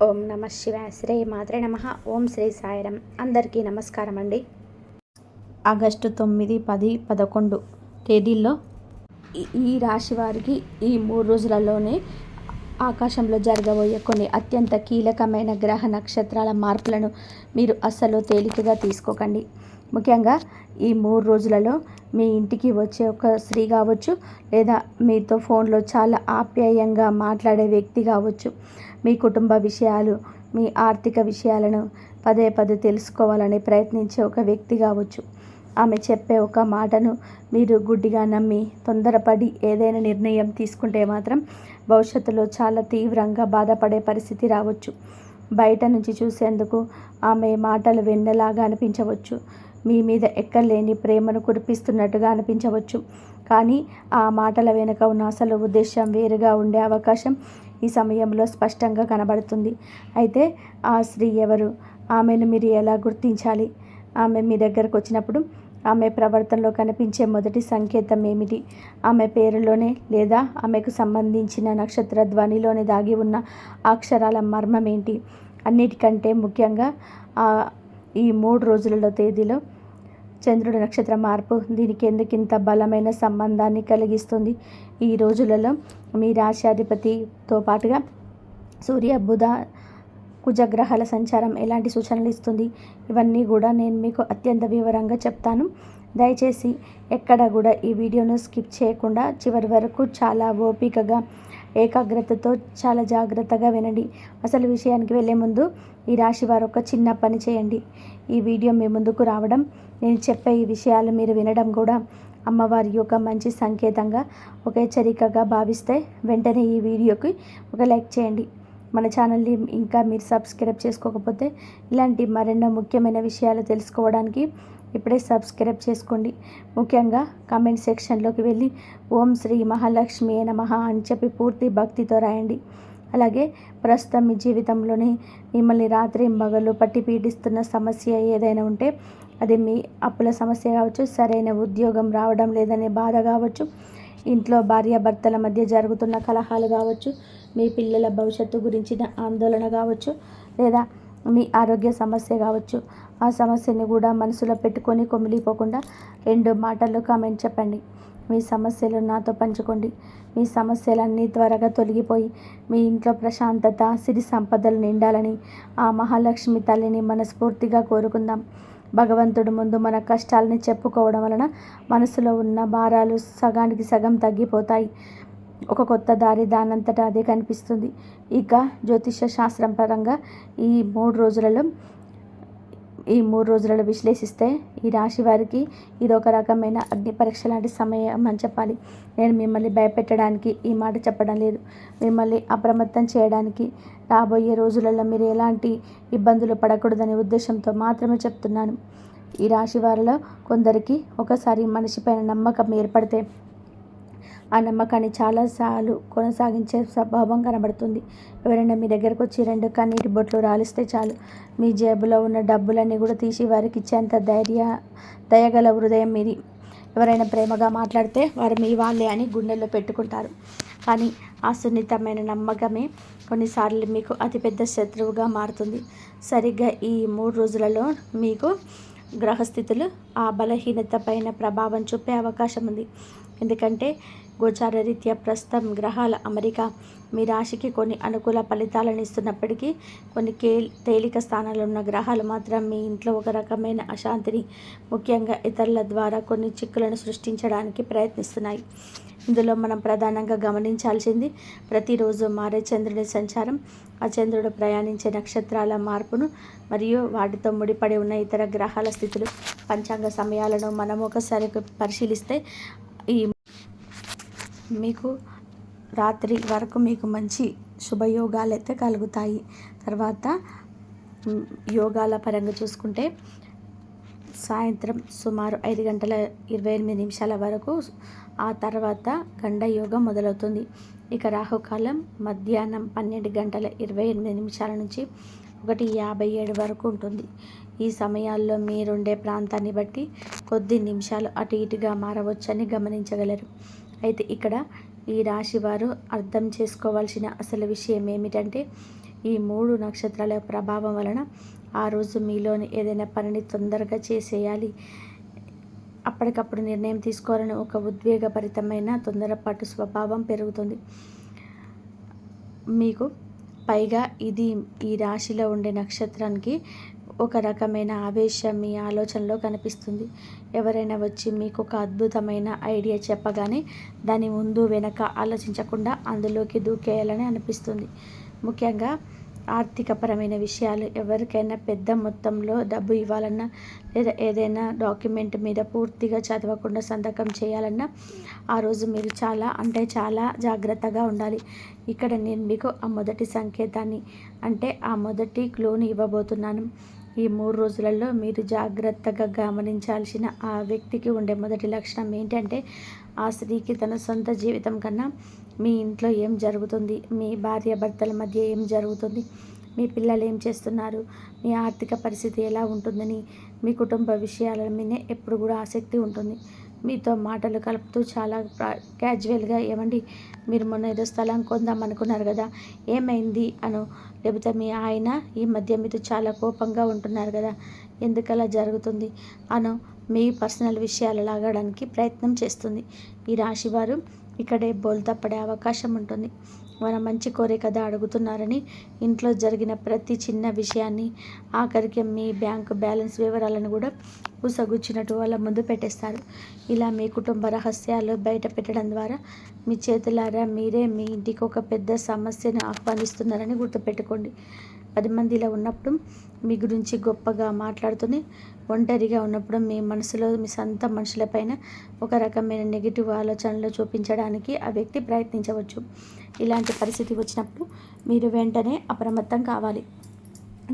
ఓం నమ శివాయ. శ్రీ మాత్రే నమ. ఓం శ్రీ సాయిరం. అందరికీ నమస్కారం అండి. ఆగస్టు 9, 10, 11 తేదీల్లో ఈ రాశి వారికి ఈ 3 రోజులలోనే ఆకాశంలో జరగబోయే కొన్ని అత్యంత కీలకమైన గ్రహ నక్షత్రాల మార్పులను మీరు అస్సలు తేలికగా తీసుకోకండి. ముఖ్యంగా ఈ 3 రోజులలో మీ ఇంటికి వచ్చే ఒక స్త్రీ కావచ్చు, లేదా మీతో ఫోన్లో చాలా ఆప్యాయంగా మాట్లాడే వ్యక్తి కావచ్చు, మీ కుటుంబ విషయాలు, మీ ఆర్థిక విషయాలను పదే పదే తెలుసుకోవాలని ప్రయత్నించే ఒక వ్యక్తి కావచ్చు. ఆమె చెప్పే ఒక మాటను మీరు గుడ్డిగా నమ్మి తొందరపడి ఏదైనా నిర్ణయం తీసుకుంటే మాత్రం భవిష్యత్తులో చాలా తీవ్రంగా బాధపడే పరిస్థితి రావచ్చు. బయట నుంచి చూసేందుకు ఆమె మాటలు వెన్నెలాగా అనిపించవచ్చు. మీ మీద ఎక్కలేని ప్రేమను కురిపిస్తున్నట్టుగా అనిపించవచ్చు. కానీ ఆ మాటల వెనుక ఉన్న అసలు ఉద్దేశం వేరుగా ఉండే అవకాశం ఈ సమయంలో స్పష్టంగా కనబడుతుంది. అయితే ఆ స్త్రీ ఎవరు? ఆమెను మీరు ఎలా గుర్తించాలి? ఆమె మీ దగ్గరకు వచ్చినప్పుడు ఆమె ప్రవర్తనలో కనిపించే మొదటి సంకేతం ఏమిటి? ఆమె పేరులోనే లేదా ఆమెకు సంబంధించిన నక్షత్ర ధ్వనిలోనే దాగి ఉన్న అక్షరాల మర్మం ఏంటి? అన్నిటికంటే ముఖ్యంగా ఈ 3 రోజులలో తేదీలో చంద్రుడి నక్షత్ర మార్పు దీనికి ఎందుకింత బలమైన సంబంధాన్ని కలిగిస్తుంది? ఈ రోజులలో మీ రాశ్యాధిపతితో పాటుగా సూర్య, బుధ, కుజగ్రహాల సంచారం ఎలాంటి సూచనలు ఇస్తుంది? ఇవన్నీ కూడా నేను మీకు అత్యంత వివరంగా చెప్తాను. దయచేసి ఎక్కడ కూడా ఈ వీడియోను స్కిప్ చేయకుండా చివరి వరకు చాలా ఓపికగా, ఏకాగ్రతతో చాలా జాగ్రత్తగా వినండి. అసలు విషయానికి వెళ్ళే ముందు ఈ రాశి వారు ఒక చిన్న పని చేయండి. ఈ వీడియో మీ ముందుకు రావడం, నేను చెప్పే ఈ విషయాలు మీరు వినడం కూడా అమ్మవారి యొక్క మంచి సంకేతంగా, ఒక హెచ్చరికగా భావిస్తే వెంటనే ఈ వీడియోకి ఒక లైక్ చేయండి. మన ఛానల్ని ఇంకా మీరు సబ్స్క్రైబ్ చేసుకోకపోతే ఇలాంటి మరెన్నో ముఖ్యమైన విషయాలు తెలుసుకోవడానికి ఇప్పుడే సబ్స్క్రైబ్ చేసుకోండి. ముఖ్యంగా కామెంట్ సెక్షన్లోకి వెళ్ళి ఓం శ్రీ మహాలక్ష్మి నమః అని చెప్పి పూర్తి భక్తితో రాయండి. అలాగే ప్రస్తుతం మీ జీవితంలోని మిమ్మల్ని రాత్రి మగళ్ళు పట్టి పీడిస్తున్న సమస్య ఏదైనా ఉంటే, అది మీ అప్పుల సమస్య కావచ్చు, సరైన ఉద్యోగం రావడం లేదనే బాధ కావచ్చు, ఇంట్లో భార్యాభర్తల మధ్య జరుగుతున్న కలహాలు కావచ్చు, మీ పిల్లల భవిష్యత్తు గురించిన ఆందోళన కావచ్చు, లేదా మీ ఆరోగ్య సమస్య కావచ్చు. ఆ సమస్యని కూడా మనసులో పెట్టుకొని కుమిలిపోకుండా 2 మాటల్లో కామెంట్ చెప్పండి. మీ సమస్యలు నాతో పంచుకోండి. మీ సమస్యలన్నీ త్వరగా తొలగిపోయి మీ ఇంట్లో ప్రశాంతత, సిరి సంపదలు నిండాలని ఆ మహాలక్ష్మి తల్లిని మనస్ఫూర్తిగా కోరుకుందాం. భగవంతుడి ముందు మన కష్టాలని చెప్పుకోవడం వలన మనసులో ఉన్న భారాలు సగానికి సగం తగ్గిపోతాయి. ఒక కొత్త దారి దానంతటా అదే కనిపిస్తుంది. ఇక జ్యోతిష శాస్త్రం పరంగా ఈ 3 రోజులలో విశ్లేషిస్తే ఈ రాశి వారికి ఇది ఒక రకమైన అగ్ని పరీక్ష లాంటి సమయం అని చెప్పాలి. నేను మిమ్మల్ని భయపెట్టడానికి ఈ మాట చెప్పడం లేదు. మిమ్మల్ని అప్రమత్తం చేయడానికి, రాబోయే రోజులలో మీరు ఎలాంటి ఇబ్బందులు పడకూడదనే ఉద్దేశంతో మాత్రమే చెప్తున్నాను. ఈ రాశి వారిలో కొందరికి ఒకసారి మనిషిపైన నమ్మకం ఏర్పడితే ఆ నమ్మకాన్ని చాలాసార్లు కొనసాగించే స్వభావం కనబడుతుంది. ఎవరైనా మీ దగ్గరకు వచ్చి 2 కన్నీటి బొట్లు రాలిస్తే చాలు, మీ జేబులో ఉన్న డబ్బులన్నీ కూడా తీసి వారికి ఇచ్చేంత దయగల హృదయం మీది. ఎవరైనా ప్రేమగా మాట్లాడితే వారు మీ వాళ్ళే అని గుండెల్లో పెట్టుకుంటారు. కానీ ఆ సున్నితమైన నమ్మకమే కొన్నిసార్లు మీకు అతిపెద్ద శత్రువుగా మారుతుంది. సరిగ్గా ఈ 3 రోజులలో మీకు గ్రహస్థితులు ఆ బలహీనత పైన ప్రభావం చూపే అవకాశం ఉంది. ఎందుకంటే గోచార రీత్యా ప్రస్తుతం గ్రహాల అమరిక మీ రాశికి కొన్ని అనుకూల ఫలితాలను ఇస్తున్నప్పటికీ, కొన్ని తేలిక స్థానాల్లో ఉన్న గ్రహాలు మాత్రం మీ ఇంట్లో ఒక రకమైన అశాంతిని, ముఖ్యంగా ఇతరుల ద్వారా కొన్ని చిక్కులను సృష్టించడానికి ప్రయత్నిస్తున్నాయి. ఇందులో మనం ప్రధానంగా గమనించాల్సింది ప్రతిరోజు మారే చంద్రుడి సంచారం, ఆ చంద్రుడు ప్రయాణించే నక్షత్రాల మార్పును, మరియు వాటితో ముడిపడి ఉన్న ఇతర గ్రహాల స్థితులు. పంచాంగ సమయాలను మనం ఒకసారి పరిశీలిస్తే ఈ మీకు రాత్రి వరకు మీకు మంచి శుభయోగాలు అయితే కలుగుతాయి. తర్వాత యోగాల పరంగా చూసుకుంటే సాయంత్రం సుమారు 5:28 వరకు, ఆ తర్వాత గండ యోగం మొదలవుతుంది. ఇక రాహుకాలం మధ్యాహ్నం 12:28 నుంచి 1:57 వరకు ఉంటుంది. ఈ సమయాల్లో మీరుండే ప్రాంతాన్ని బట్టి కొద్ది నిమిషాలు అటు ఇటుగా మారవచ్చని గమనించగలరు. అయితే ఇక్కడ ఈ రాశి వారు అర్థం చేసుకోవాల్సిన అసలు విషయం ఏమిటంటే, ఈ 3 నక్షత్రాల ప్రభావం వలన ఆ రోజు మీలోని ఏదైనా పనిని తొందరగా చేసేయాలి, అప్పటికప్పుడు నిర్ణయం తీసుకోవాలని ఒక ఉద్వేగభరితమైన తొందరపాటు స్వభావం పెరుగుతుంది మీకు. పైగా ఇది ఈ రాశిలో ఉండే నక్షత్రానికి ఒక రకమైన ఆవేశం మీ ఆలోచనలో కనిపిస్తుంది. ఎవరైనా వచ్చి మీకు ఒక అద్భుతమైన ఐడియా చెప్పగానే దాని ముందు వెనక ఆలోచించకుండా అందులోకి దూకేయాలని అనిపిస్తుంది. ముఖ్యంగా ఆర్థికపరమైన విషయాలు, ఎవరికైనా పెద్ద మొత్తంలో డబ్బు ఇవ్వాలన్నా లేదా ఏదైనా డాక్యుమెంట్ మీద పూర్తిగా చదవకుండా సంతకం చేయాలన్నా ఆ రోజు మీరు చాలా జాగ్రత్తగా ఉండాలి. ఇక్కడ నేను మీకు ఆ మొదటి సంకేతాన్ని ఆ మొదటి క్లూని ఇవ్వబోతున్నాను. ఈ 3 రోజులలో మీరు జాగ్రత్తగా గమనించాల్సిన ఆ వ్యక్తికి ఉండే మొదటి లక్షణం ఏంటంటే, ఆ స్త్రీకి తన సొంత జీవితం కన్నా మీ ఇంట్లో ఏం జరుగుతుంది, మీ భార్యాభర్తల మధ్య ఏం జరుగుతుంది, మీ పిల్లలు ఏం చేస్తున్నారు, మీ ఆర్థిక పరిస్థితి ఎలా ఉంటుందని, మీ కుటుంబ విషయాల మీదే ఎప్పుడు కూడా ఆసక్తి ఉంటుంది. మీతో మాటలు కలుపుతూ చాలా క్యాజువల్గా, ఏమండి మీరు మొన్న ఏదో స్థలం కొందాం అనుకున్నారు కదా, ఏమైంది అను, లేకపోతే మీ ఆయన ఈ మధ్య మీతో చాలా కోపంగా ఉంటున్నారు కదా, ఎందుకలా జరుగుతుంది అను మీ పర్సనల్ విషయాలు లాగడానికి ప్రయత్నం చేస్తుంది. ఈ రాశివారు ఇక్కడే బోల్తా పడే అవకాశం ఉంటుంది. మన మంచి కోరే కదా అడుగుతున్నారని ఇంట్లో జరిగిన ప్రతి చిన్న విషయాన్ని, ఆఖరికి మీ బ్యాంకు బ్యాలెన్స్ వివరాలను కూడా పూసగుచ్చినట్టు వాళ్ళ ముందు పెట్టేస్తారు. ఇలా మీ కుటుంబ రహస్యాలు బయట పెట్టడం ద్వారా మీ చేతులారా మీరే మీ ఇంటికి ఒక పెద్ద సమస్యను ఆహ్వానిస్తున్నారని గుర్తుపెట్టుకోండి. 10 మందిలో ఉన్నప్పుడు మీ గురించి గొప్పగా మాట్లాడుతూనే, ఒంటరిగా ఉన్నప్పుడు మీ మనసులో మీ సొంత మనుషులపైన ఒక రకమైన నెగిటివ్ ఆలోచనలు చూపించడానికి ఆ వ్యక్తి ప్రయత్నించవచ్చు. ఇలాంటి పరిస్థితి వచ్చినప్పుడు మీరు వెంటనే అప్రమత్తం కావాలి.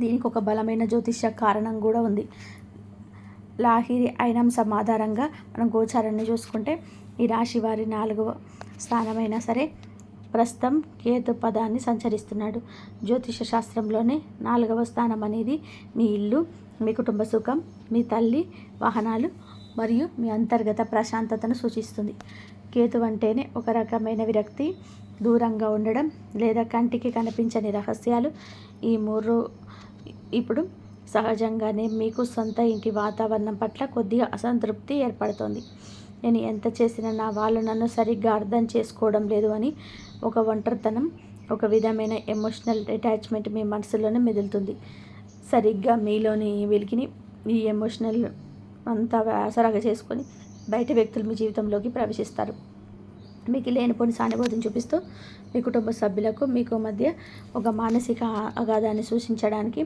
దీనికి ఒక బలమైన జ్యోతిష్య కారణం కూడా ఉంది. లాహిరి ఐనాంశం ఆధారంగా మనం గోచారాన్ని చూసుకుంటే ఈ రాశి వారి 4వ స్థానమైనా సరే ప్రస్తుతం కేతు పదాన్ని సంచరిస్తున్నాడు. జ్యోతిష శాస్త్రంలోనే 4వ స్థానం అనేది మీ ఇల్లు, మీ కుటుంబ సుఖం, మీ తల్లి, వాహనాలు మరియు మీ అంతర్గత ప్రశాంతతను సూచిస్తుంది. కేతు అంటేనే ఒక రకమైన విరక్తి, దూరంగా ఉండడం లేదా కంటికి కనిపించని రహస్యాలు. ఈ 3 ఇప్పుడు సహజంగానే మీకు సొంత ఇంటి వాతావరణం పట్ల కొద్దిగా అసంతృప్తి ఏర్పడుతుంది. నేను ఎంత చేసినా నా వాళ్ళు నన్ను సరిగ్గా అర్థం చేసుకోవడం లేదు అని ఒక ఒంటరితనం, ఒక విధమైన ఎమోషనల్ అటాచ్మెంట్ మీ మనసులోనే మెదులుతుంది. సరిగ్గా మీలోని వెలికిని ఈ ఎమోషనల్ అంతా ఆసరాగా చేసుకొని బయట వ్యక్తులు మీ జీవితంలోకి ప్రవేశిస్తారు. మీకు లేనిపోని సానుభూతిని చూపిస్తూ మీ కుటుంబ సభ్యులకు మీకు మధ్య ఒక మానసిక అగాధాన్ని సూచించడానికి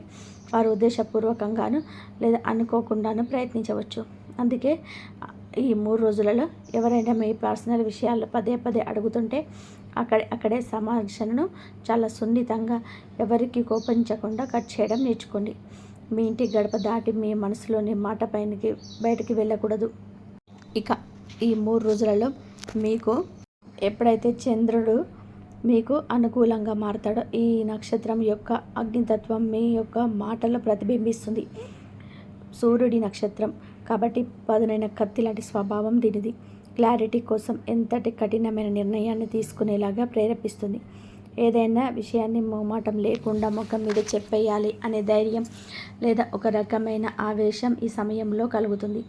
వారు ఉద్దేశపూర్వకంగాను లేదా అనుకోకుండాను ప్రయత్నించవచ్చు. అందుకే ఈ 3 రోజులలో ఎవరైనా మీ పర్సనల్ విషయాలు పదే అడుగుతుంటే అక్కడే సంభాషణను చాలా సున్నితంగా, ఎవరికి కోపించకుండా కట్ చేయడం నేర్చుకోండి. మీ ఇంటి గడప దాటి మీ మనసులోని మాట బయటికి వెళ్ళకూడదు. ఇక ఈ 3 రోజులలో మీకు ఎప్పుడైతే చంద్రుడు మీకు అనుకూలంగా మారతాడో ఈ నక్షత్రం యొక్క అగ్నితత్వం మీ యొక్క మాటలో ప్రతిబింబిస్తుంది. సూర్యుడి నక్షత్రం కాబట్టి పదునైన కత్తి లాంటి స్వభావం దీనిది. క్లారిటీ కోసం ఎంతటి కఠినమైన నిర్ణయాన్ని తీసుకునేలాగా ప్రేరేపిస్తుంది. ఏదైనా విషయాన్ని మొహమాటం లేకుండా ముఖం మీద చెప్పేయాలి అనే ధైర్యం లేదా ఒక రకమైన ఆవేశం ఈ సమయంలో కలుగుతుంది.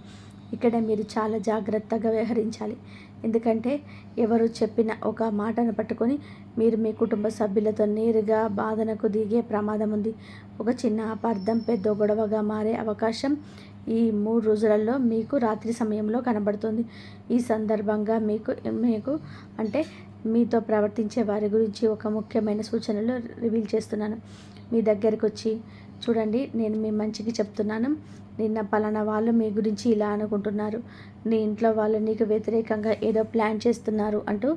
ఇక్కడ మీరు చాలా జాగ్రత్తగా వ్యవహరించాలి. ఎందుకంటే ఎవరు చెప్పిన ఒక మాటను పట్టుకొని మీరు మీ కుటుంబ సభ్యులతో నేరుగా బాధనకు దిగే ప్రమాదం ఉంది. ఒక చిన్న అపార్థం పెద్ద గొడవగా మారే అవకాశం ఈ 3 రోజులలో మీకు రాత్రి సమయంలో కనబడుతుంది. ఈ సందర్భంగా మీకు అంటే మీతో ప్రవర్తించే వారి గురించి ఒక ముఖ్యమైన సూచనలు రివీల్ చేస్తున్నాను. మీ దగ్గరికి వచ్చి, చూడండి నేను మీ మంచికి చెప్తున్నాను, నిన్న పలానా వాళ్ళు మీ గురించి ఇలా అనుకుంటున్నారు, నీ ఇంట్లో వాళ్ళు నీకు వ్యతిరేకంగా ఏదో ప్లాన్ చేస్తున్నారు అంటూ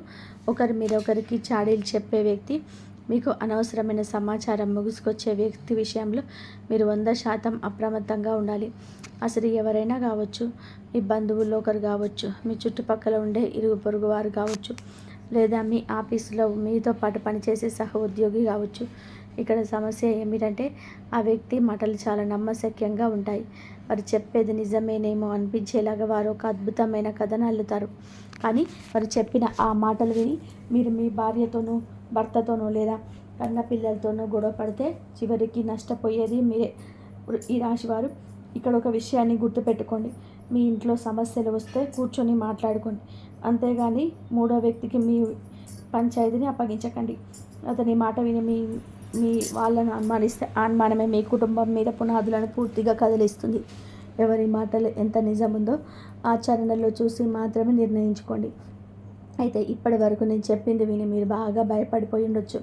ఒకరి మీద ఒకరికి చాడీలు చెప్పే వ్యక్తి, మీకు అనవసరమైన సమాచారం ముగుసుకొచ్చే వ్యక్తి విషయంలో మీరు 100% అప్రమత్తంగా ఉండాలి. అసలు ఎవరైనా కావచ్చు, మీ బంధువుల్లో ఒకరు కావచ్చు, మీ చుట్టుపక్కల ఉండే ఇరుగు పొరుగు వారు కావచ్చు, లేదా మీ ఆఫీసులో మీతో పాటు పనిచేసే సహ ఉద్యోగి కావచ్చు. ఇక్కడ సమస్య ఏమిటంటే ఆ వ్యక్తి మాటలు చాలా నమ్మశక్యంగా ఉంటాయి. వారు చెప్పేది నిజమేనేమో అనిపించేలాగా వారు ఒక అద్భుతమైన కథను అల్లుతారు. కానీ వారు చెప్పిన ఆ మాటలు విని మీరు మీ భార్యతోనూ భర్తతోనూ లేదా కన్న పిల్లలతోనూ గొడవ పడితే చివరికి నష్టపోయేది మీరే. ఈ రాశివారు ఇక్కడ ఒక విషయాన్ని గుర్తుపెట్టుకోండి. మీ ఇంట్లో సమస్యలు వస్తే కూర్చొని మాట్లాడుకోండి, అంతేగాని మూడో వ్యక్తికి మీ పంచాయతీని అప్పగించకండి. అతని మాట విని మీ వాళ్ళను అనుమానిస్తే అనుమానమే మీ కుటుంబం మీద పునాదులను పూర్తిగా కదిలిస్తుంది. ఎవరి మాటలు ఎంత నిజముందో ఆచరణలో చూసి మాత్రమే నిర్ణయించుకోండి. అయితే ఇప్పటి వరకు నేను చెప్పింది విని మీరు బాగా భయపడిపోయి ఉండొచ్చు.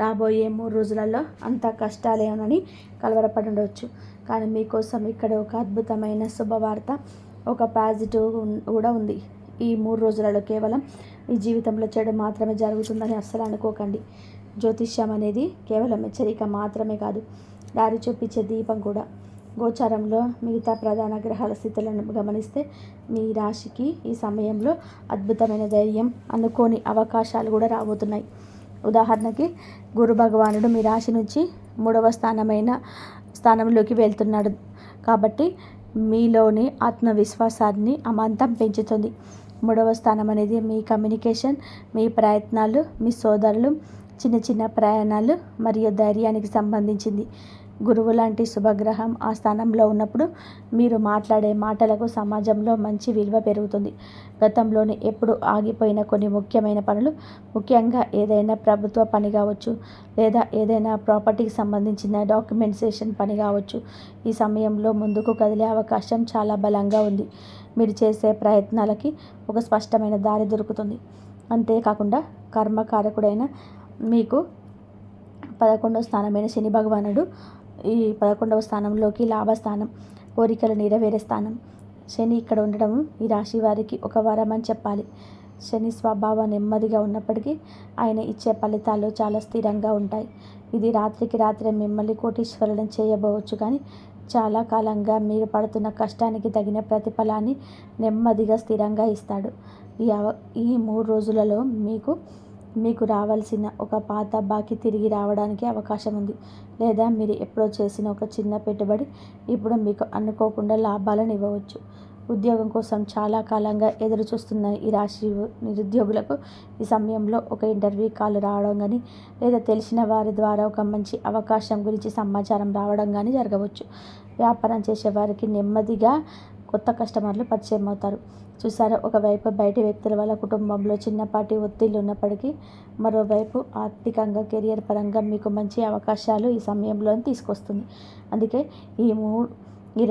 రాబోయే 3 రోజులలో అంత కష్టాలేనని కలవరపడి ఉండవచ్చు. కానీ మీకోసం ఇక్కడ ఒక అద్భుతమైన శుభవార్త, ఒక పాజిటివ్ కూడా ఉంది. ఈ 3 రోజులలో కేవలం మీ జీవితంలో చెడు మాత్రమే జరుగుతుందని అస్సలు అనుకోకండి. జ్యోతిష్యం అనేది కేవలం హెచ్చరిక మాత్రమే కాదు, దారి చూపించే దీపం కూడా. గోచారంలో మిగతా ప్రధాన గ్రహాల స్థితులను గమనిస్తే మీ రాశికి ఈ సమయంలో అద్భుతమైన ధైర్యం, అనుకోని అవకాశాలు కూడా రాబోతున్నాయి. ఉదాహరణకి గురు భగవానుడు మీ రాశి నుంచి 3వ స్థానంలోకి వెళ్తున్నాడు కాబట్టి మీలోని ఆత్మవిశ్వాసాన్ని అమాంతం పెంచుతుంది. 3వ స్థానం అనేది మీ కమ్యూనికేషన్, మీ ప్రయత్నాలు, మీ సోదరులు, చిన్న చిన్న ప్రయాణాలు మరియు ధైర్యానికి సంబంధించింది. గురువు లాంటి శుభగ్రహం ఆ స్థానంలో ఉన్నప్పుడు మీరు మాట్లాడే మాటలకు సమాజంలో మంచి విలువ పెరుగుతుంది. గతంలోనే ఎప్పుడు ఆగిపోయిన కొన్ని ముఖ్యమైన పనులు, ముఖ్యంగా ఏదైనా ప్రభుత్వ పని కావచ్చు, లేదా ఏదైనా ప్రాపర్టీకి సంబంధించిన డాక్యుమెంటేషన్ పని కావచ్చు, ఈ సమయంలో ముందుకు కదిలే అవకాశం చాలా బలంగా ఉంది. మీరు చేసే ప్రయత్నాలకి ఒక స్పష్టమైన దారి దొరుకుతుంది. అంతేకాకుండా కర్మకారకుడైన మీకు 11వ స్థానమైన శని భగవానుడు ఈ 11వ స్థానంలోకి లాభస్థానం, కోరికలు నెరవేరే స్థానం. శని ఇక్కడ ఉండడం ఈ రాశి వారికి ఒక వరం అని చెప్పాలి. శని స్వభావం నెమ్మదిగా ఉన్నప్పటికీ ఆయన ఇచ్చే ఫలితాలు చాలా స్థిరంగా ఉంటాయి. ఇది రాత్రికి రాత్రే మిమ్మల్ని కోటీశ్వరులను చేయబోవచ్చు, కానీ చాలా కాలంగా మీరు పడుతున్న కష్టానికి తగిన ప్రతిఫలాన్ని నెమ్మదిగా స్థిరంగా ఇస్తాడు. ఈ 3 రోజులలో మీకు రావాల్సిన ఒక పాత బాకీ తిరిగి రావడానికి అవకాశం ఉంది. లేదా మీరు ఎప్పుడో చేసిన ఒక చిన్న పెట్టుబడి ఇప్పుడు మీకు అనుకోకుండా లాభాలను ఇవ్వవచ్చు. ఉద్యోగం కోసం చాలా కాలంగా ఎదురు చూస్తున్న ఈ రాశి నిరుద్యోగులకు ఈ సమయంలో ఒక ఇంటర్వ్యూ కాల్ రావడం కానీ, లేదా తెలిసిన వారి ద్వారా ఒక మంచి అవకాశం గురించి సమాచారం రావడం కానీ జరగవచ్చు. వ్యాపారం చేసే వారికి నెమ్మదిగా కొత్త కస్టమర్లు పరిచయం అవుతారు. చూసారా, ఒకవైపు బయటి వ్యక్తుల వల్ల కుటుంబంలో చిన్నపాటి ఒత్తిళ్లు ఉన్నప్పటికీ, మరోవైపు ఆర్థికంగా, కెరియర్ పరంగా మీకు మంచి అవకాశాలు ఈ సమయంలో తీసుకొస్తుంది. అందుకే ఈ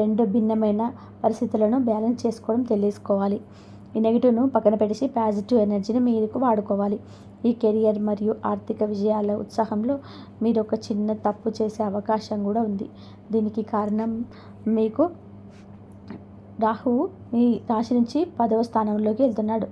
2 భిన్నమైన పరిస్థితులను బ్యాలెన్స్ చేసుకోవడం తెలుసుకోవాలి. ఈ నెగిటివ్ను పక్కన పెట్టేసి పాజిటివ్ ఎనర్జీని మీకు వాడుకోవాలి. ఈ కెరియర్ మరియు ఆర్థిక విజయాల ఉత్సాహంలో మీరు ఒక చిన్న తప్పు చేసే అవకాశం కూడా ఉంది. దీనికి కారణం మీకు రాహువు మీ రాశి నుంచి 10వ స్థానంలోకి వెళ్తున్నాడు.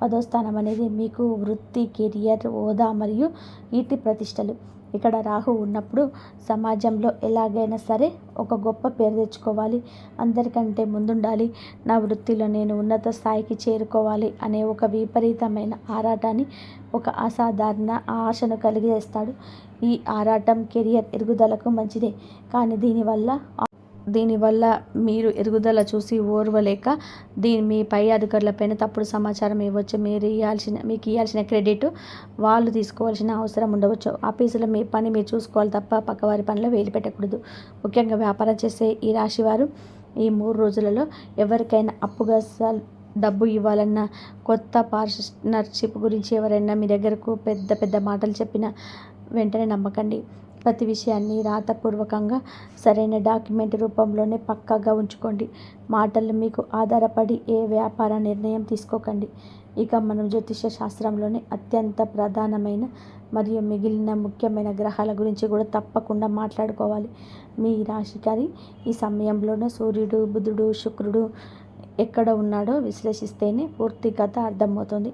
10వ స్థానం అనేది మీకు వృత్తి, కెరియర్, హోదా మరియు కీర్తి ప్రతిష్టలు. ఇక్కడ రాహు ఉన్నప్పుడు సమాజంలో ఎలాగైనా సరే ఒక గొప్ప పేరు తెచ్చుకోవాలి, అందరికంటే ముందుండాలి, నా వృత్తిలో నేను ఉన్నత స్థాయికి చేరుకోవాలి అనే ఒక విపరీతమైన ఆరాటాన్ని, ఒక అసాధారణ ఆశను కలిగజేస్తాడు. ఈ ఆరాటం కెరియర్ ఎదుగుదలకు మంచిదే, కానీ దీనివల్ల మీరు ఎదుగుదల చూసి ఓర్వలేక మీ పై అధికారులపైన తప్పుడు సమాచారం ఇవ్వచ్చు. మీకు ఇవ్వాల్సిన క్రెడిట్ వాళ్ళు తీసుకోవాల్సిన అవసరం ఉండవచ్చు. ఆఫీసులో మీ పని మీరు చూసుకోవాలి తప్ప పక్కవారి పనిలో వేలు పెట్టకూడదు. ముఖ్యంగా వ్యాపారం చేసే ఈ రాశివారు ఈ 3 రోజులలో ఎవరికైనా అప్పుగా డబ్బు ఇవ్వాలన్నా, కొత్త పార్ట్నర్షిప్ గురించి ఎవరైనా మీ దగ్గరకు పెద్ద పెద్ద మాటలు చెప్పినా వెంటనే నమ్మకండి. ప్రతి విషయాన్ని రాతపూర్వకంగా సరైన డాక్యుమెంట్ రూపంలోనే పక్కాగా ఉంచుకోండి. మాటలు మీకు ఆధారపడి ఏ వ్యాపార నిర్ణయం తీసుకోకండి. ఇక మనం జ్యోతిష శాస్త్రంలోని అత్యంత ప్రధానమైన మరియు మిగిలిన ముఖ్యమైన గ్రహాల గురించి కూడా తప్పకుండా మాట్లాడుకోవాలి. మీ రాశికారి ఈ సమయంలోనే సూర్యుడు, బుధుడు, శుక్రుడు ఎక్కడ ఉన్నాడో విశ్లేషిస్తేనే పూర్తి కథ అర్థమవుతుంది.